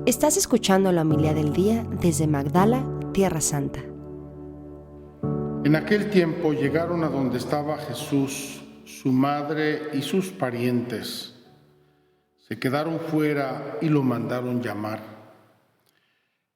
Estás escuchando la homilía del día desde Magdala, Tierra Santa. En aquel tiempo llegaron a donde estaba Jesús, su madre y sus parientes. Se quedaron fuera y lo mandaron llamar.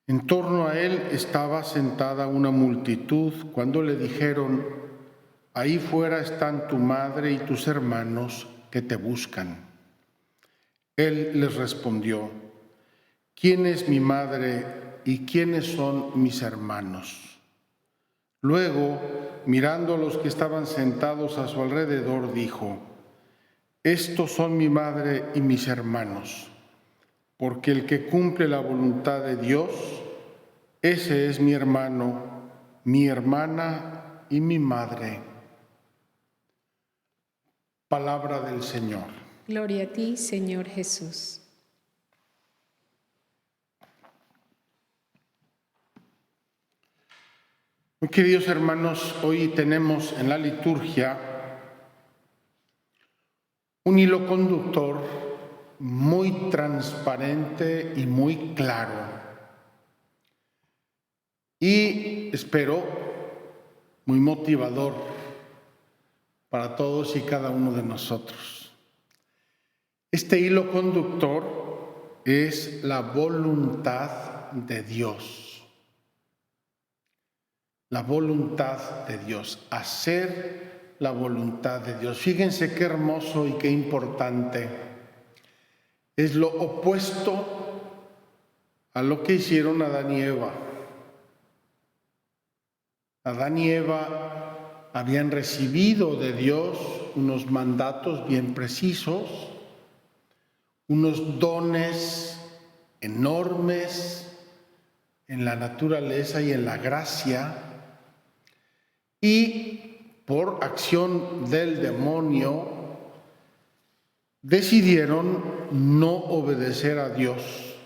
En torno a él estaba sentada una multitud cuando le dijeron: «Ahí fuera están tu madre y tus hermanos que te buscan». Él les respondió: «¿Quién es mi madre y quiénes son mis hermanos?». Luego, mirando a los que estaban sentados a su alrededor, dijo: «Estos son mi madre y mis hermanos, porque el que cumple la voluntad de Dios, ese es mi hermano, mi hermana y mi madre». Palabra del Señor. Gloria a ti, Señor Jesús. Muy queridos hermanos, hoy tenemos en la liturgia un hilo conductor muy transparente y muy claro. Y espero muy motivador para todos y cada uno de nosotros. Este hilo conductor es la voluntad de Dios. La voluntad de Dios, hacer la voluntad de Dios. Fíjense qué hermoso y qué importante. Es lo opuesto a lo que hicieron Adán y Eva. Adán y Eva habían recibido de Dios unos mandatos bien precisos, unos dones enormes en la naturaleza y en la gracia, y por acción del demonio decidieron no obedecer a Dios.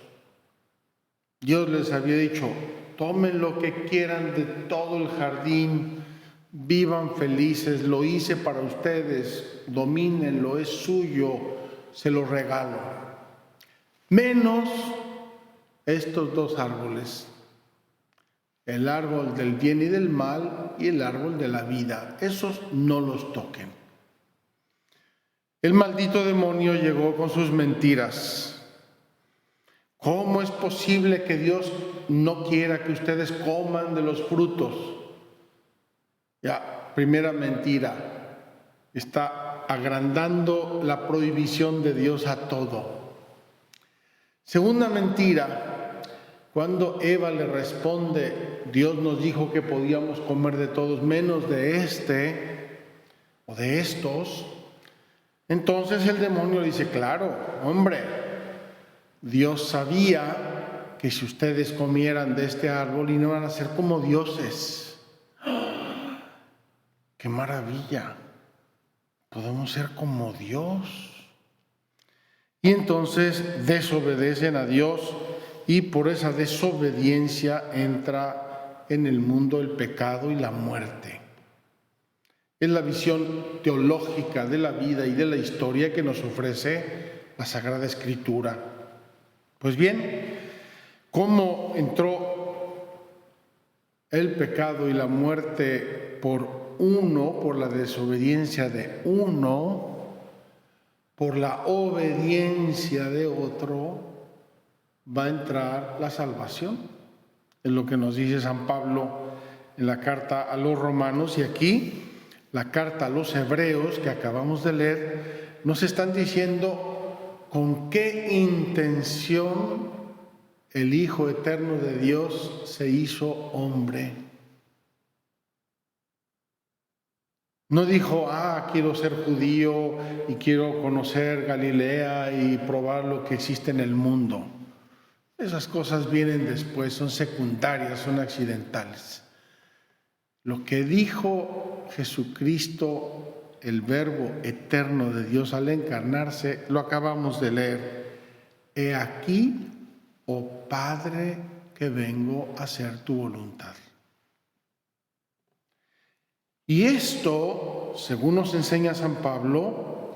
Dios les había dicho: tomen lo que quieran de todo el jardín, vivan felices, lo hice para ustedes, domínenlo, es suyo, se lo regalo. Menos estos dos árboles: el árbol del bien y del mal y el árbol de la vida. Esos no los toquen. El maldito demonio llegó con sus mentiras. ¿Cómo es posible que Dios no quiera que ustedes coman de los frutos? Ya, primera mentira. Está agrandando la prohibición de Dios a todo. Segunda mentira. Cuando Eva le responde: Dios nos dijo que podíamos comer de todos menos de este o de estos. Entonces el demonio dice: claro, hombre, Dios sabía que si ustedes comieran de este árbol iban a ser como dioses. ¡Oh! ¡Qué maravilla! Podemos ser como Dios. Y entonces desobedecen a Dios, y por esa desobediencia entra en el mundo el pecado y la muerte. Es la visión teológica de la vida y de la historia que nos ofrece la Sagrada Escritura. Pues bien, ¿cómo entró el pecado y la muerte por uno, por la desobediencia de uno, por la obediencia de otro? Va a entrar la salvación. Es lo que nos dice San Pablo en la carta a los romanos, y aquí la carta a los hebreos que acabamos de leer nos están diciendo con qué intención el Hijo Eterno de Dios se hizo hombre. No dijo: quiero ser judío y quiero conocer Galilea y probar lo que existe en el mundo. Esas cosas vienen después, son secundarias, son accidentales. Lo que dijo Jesucristo, el Verbo eterno de Dios al encarnarse, lo acabamos de leer. He aquí, oh Padre, que vengo a hacer tu voluntad. Y esto, según nos enseña San Pablo,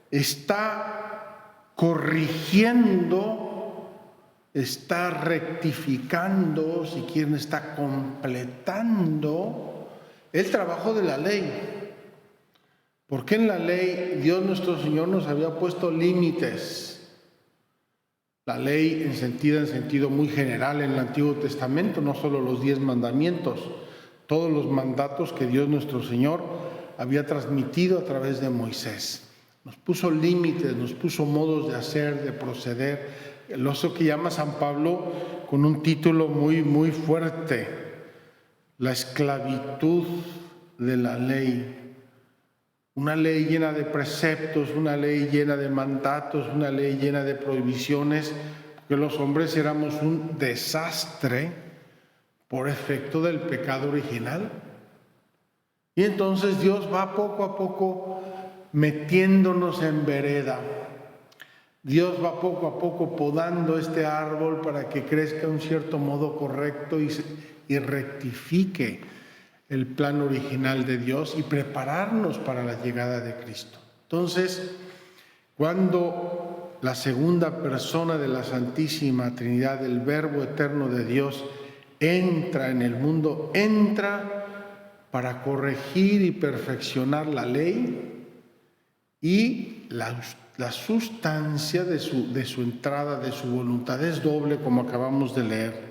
está corrigiendo está rectificando, si quieren, está completando el trabajo de la ley. Porque en la ley Dios nuestro Señor nos había puesto límites. La ley en sentido muy general en el Antiguo Testamento, no solo los 10 mandamientos, todos los mandatos que Dios nuestro Señor había transmitido a través de Moisés. Nos puso límites, nos puso modos de hacer, de proceder. Eso que llama San Pablo con un título muy, muy fuerte: la esclavitud de la ley. Una ley llena de preceptos, una ley llena de mandatos, una ley llena de prohibiciones, porque los hombres éramos un desastre por efecto del pecado original. Y entonces Dios va poco a poco metiéndonos en vereda. Dios va poco a poco podando este árbol para que crezca de un cierto modo correcto y rectifique el plan original de Dios y prepararnos para la llegada de Cristo. Entonces, cuando la segunda persona de la Santísima Trinidad, el Verbo eterno de Dios, entra en el mundo, entra para corregir y perfeccionar la ley y la sustancia de su entrada, de su voluntad, es doble, como acabamos de leer.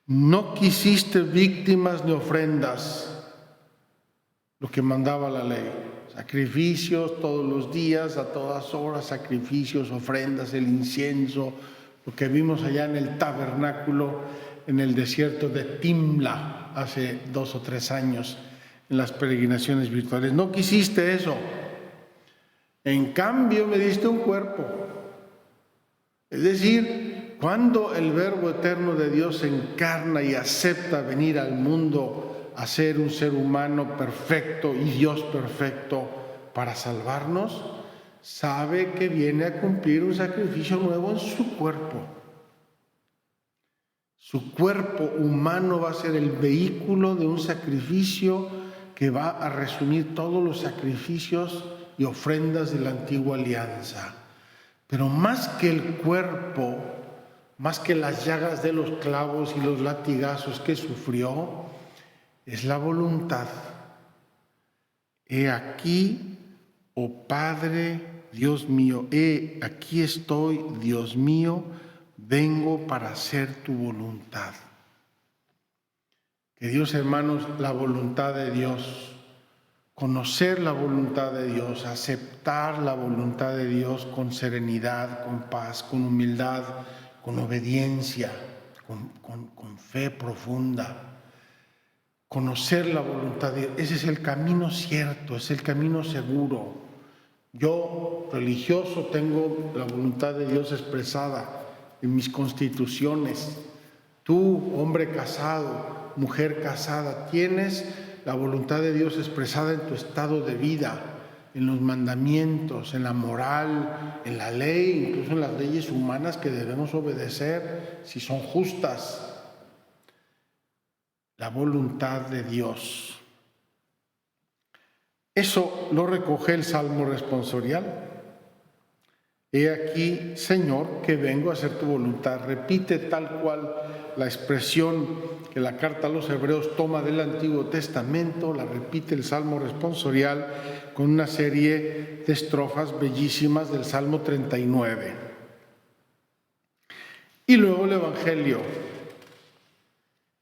No quisiste víctimas ni ofrendas, lo que mandaba la ley. Sacrificios todos los días, a todas horas, sacrificios, ofrendas, el incienso, lo que vimos allá en el tabernáculo, en el desierto de Timla, hace 2 o 3 años, en las peregrinaciones virtuales. No quisiste eso. En cambio, me diste un cuerpo. Es decir, cuando el Verbo eterno de Dios se encarna y acepta venir al mundo a ser un ser humano perfecto y Dios perfecto para salvarnos, sabe que viene a cumplir un sacrificio nuevo en su cuerpo. Su cuerpo humano va a ser el vehículo de un sacrificio que va a resumir todos los sacrificios y ofrendas de la antigua alianza. Pero más que el cuerpo, más que las llagas de los clavos y los latigazos que sufrió, es la voluntad. He aquí, oh Padre, Dios mío, aquí estoy, Dios mío, vengo para hacer tu voluntad. Que Dios, hermanos, la voluntad de Dios, conocer la voluntad de Dios, aceptar la voluntad de Dios con serenidad, con paz, con humildad, con obediencia, con fe profunda. Conocer la voluntad de Dios, ese es el camino cierto, es el camino seguro. Yo, religioso, tengo la voluntad de Dios expresada en mis constituciones. Tú, hombre casado, mujer casada, tienes la voluntad de Dios expresada en tu estado de vida, en los mandamientos, en la moral, en la ley, incluso en las leyes humanas que debemos obedecer si son justas. La voluntad de Dios. Eso lo recoge el Salmo responsorial. He aquí, Señor, que vengo a hacer tu voluntad. Repite tal cual la expresión que la carta a los Hebreos toma del Antiguo Testamento, la repite el Salmo responsorial con una serie de estrofas bellísimas del Salmo 39. Y luego el Evangelio.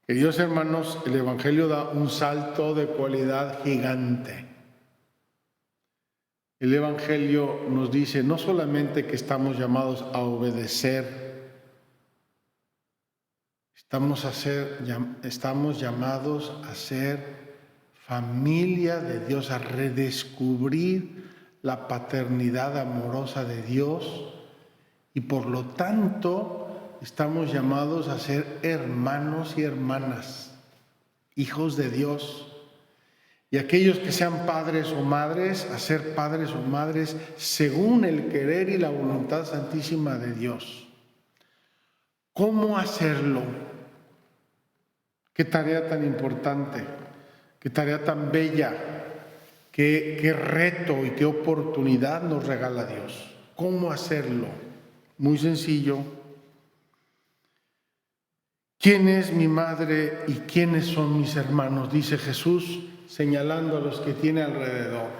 Queridos hermanos, el Evangelio da un salto de cualidad gigante. El Evangelio nos dice no solamente que estamos llamados a obedecer, estamos llamados a ser familia de Dios, a redescubrir la paternidad amorosa de Dios y por lo tanto estamos llamados a ser hermanos y hermanas, hijos de Dios. Y aquellos que sean padres o madres, a ser padres o madres según el querer y la voluntad santísima de Dios. ¿Cómo hacerlo? Qué tarea tan importante, qué tarea tan bella, qué reto y qué oportunidad nos regala Dios. ¿Cómo hacerlo? Muy sencillo. ¿Quién es mi madre y quiénes son mis hermanos?, dice Jesús, señalando a los que tiene alrededor.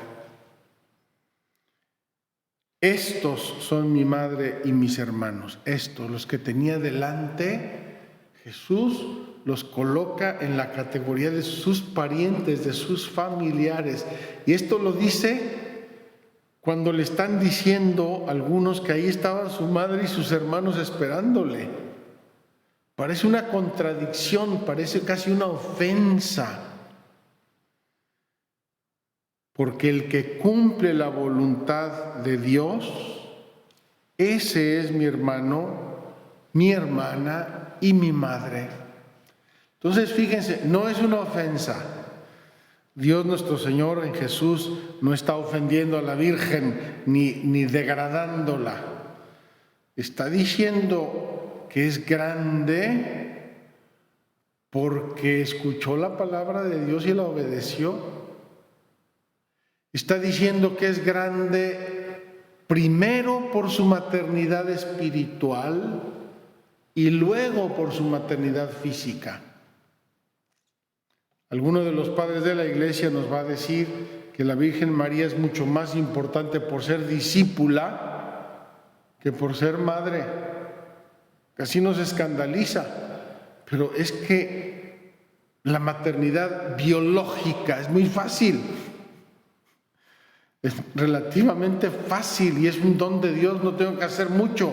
Estos son mi madre y mis hermanos. Estos, los que tenía delante, Jesús los coloca en la categoría de sus parientes, de sus familiares. Y esto lo dice cuando le están diciendo a algunos que ahí estaban su madre y sus hermanos esperándole. Parece una contradicción, parece casi una ofensa. Porque el que cumple la voluntad de Dios, ese es mi hermano, mi hermana y mi madre. Entonces, fíjense, no es una ofensa. Dios nuestro Señor en Jesús no está ofendiendo a la Virgen ni degradándola. Está diciendo que es grande porque escuchó la palabra de Dios y la obedeció. Está diciendo que es grande primero por su maternidad espiritual y luego por su maternidad física. Alguno de los padres de la Iglesia nos va a decir que la Virgen María es mucho más importante por ser discípula que por ser madre. Casi nos escandaliza, pero es que la maternidad biológica es muy fácil. Es relativamente fácil y es un don de Dios, no tengo que hacer mucho.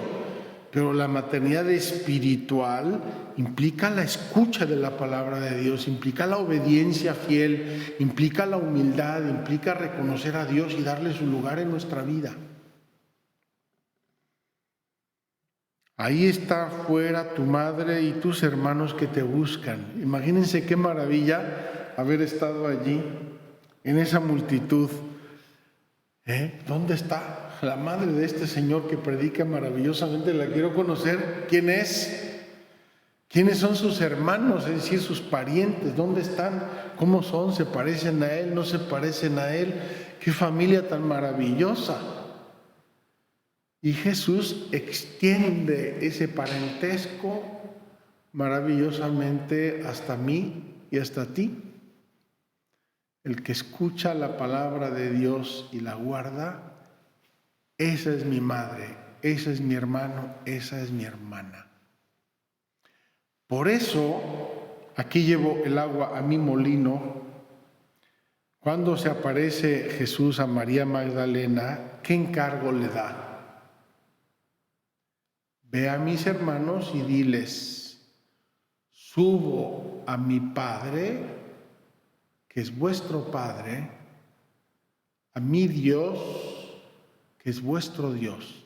Pero la maternidad espiritual implica la escucha de la palabra de Dios, implica la obediencia fiel, implica la humildad, implica reconocer a Dios y darle su lugar en nuestra vida. Ahí está fuera tu madre y tus hermanos que te buscan. Imagínense qué maravilla haber estado allí, en esa multitud. ¿Dónde está la madre de este señor que predica maravillosamente? La quiero conocer. ¿Quién es? ¿Quiénes son sus hermanos? Es decir, sus parientes. ¿Dónde están? ¿Cómo son? ¿Se parecen a él? ¿No se parecen a él? ¡Qué familia tan maravillosa! Y Jesús extiende ese parentesco maravillosamente hasta mí y hasta ti. El que escucha la palabra de Dios y la guarda, esa es mi madre, ese es mi hermano, esa es mi hermana. Por eso, aquí llevo el agua a mi molino. Cuando se aparece Jesús a María Magdalena, ¿qué encargo le da? Ve a mis hermanos y diles, subo a mi Padre, que es vuestro Padre, a mi Dios, que es vuestro Dios.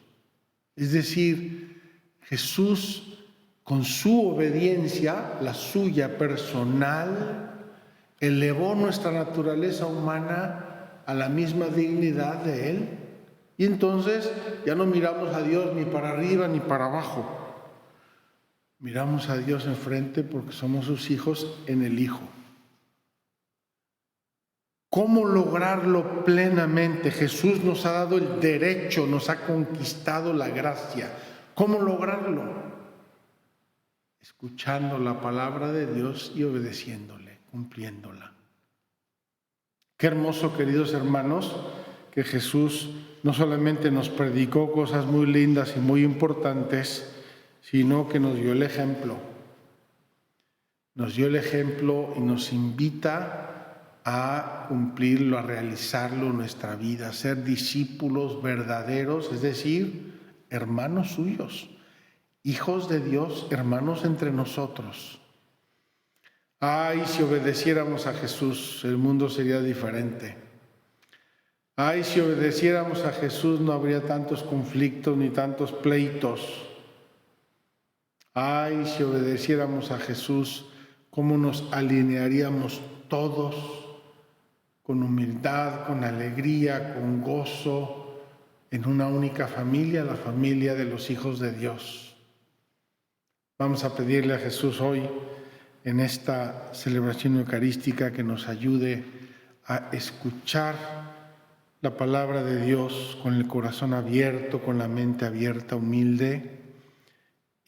Es decir, Jesús, con su obediencia, la suya personal, elevó nuestra naturaleza humana a la misma dignidad de Él. Y entonces ya no miramos a Dios ni para arriba ni para abajo. Miramos a Dios enfrente porque somos sus hijos en el Hijo. ¿Cómo lograrlo plenamente? Jesús nos ha dado el derecho, nos ha conquistado la gracia. ¿Cómo lograrlo? Escuchando la palabra de Dios y obedeciéndole, cumpliéndola. Qué hermoso, queridos hermanos, que Jesús no solamente nos predicó cosas muy lindas y muy importantes, sino que nos dio el ejemplo. Nos dio el ejemplo y nos invita a cumplirlo, a realizarlo en nuestra vida, a ser discípulos verdaderos, es decir, hermanos suyos, hijos de Dios, hermanos entre nosotros. Ay, si obedeciéramos a Jesús, el mundo sería diferente. Ay, si obedeciéramos a Jesús, no habría tantos conflictos ni tantos pleitos. Ay, si obedeciéramos a Jesús, ¿cómo nos alinearíamos todos con humildad, con alegría, con gozo, en una única familia, la familia de los hijos de Dios? Vamos a pedirle a Jesús hoy, en esta celebración eucarística, que nos ayude a escuchar la palabra de Dios con el corazón abierto, con la mente abierta, humilde,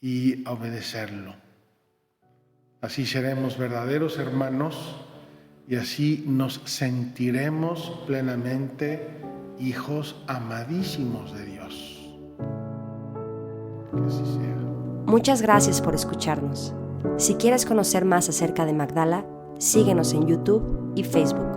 y a obedecerlo. Así seremos verdaderos hermanos y así nos sentiremos plenamente hijos amadísimos de Dios. Que así sea. Muchas gracias por escucharnos. Si quieres conocer más acerca de Magdala, síguenos en YouTube y Facebook.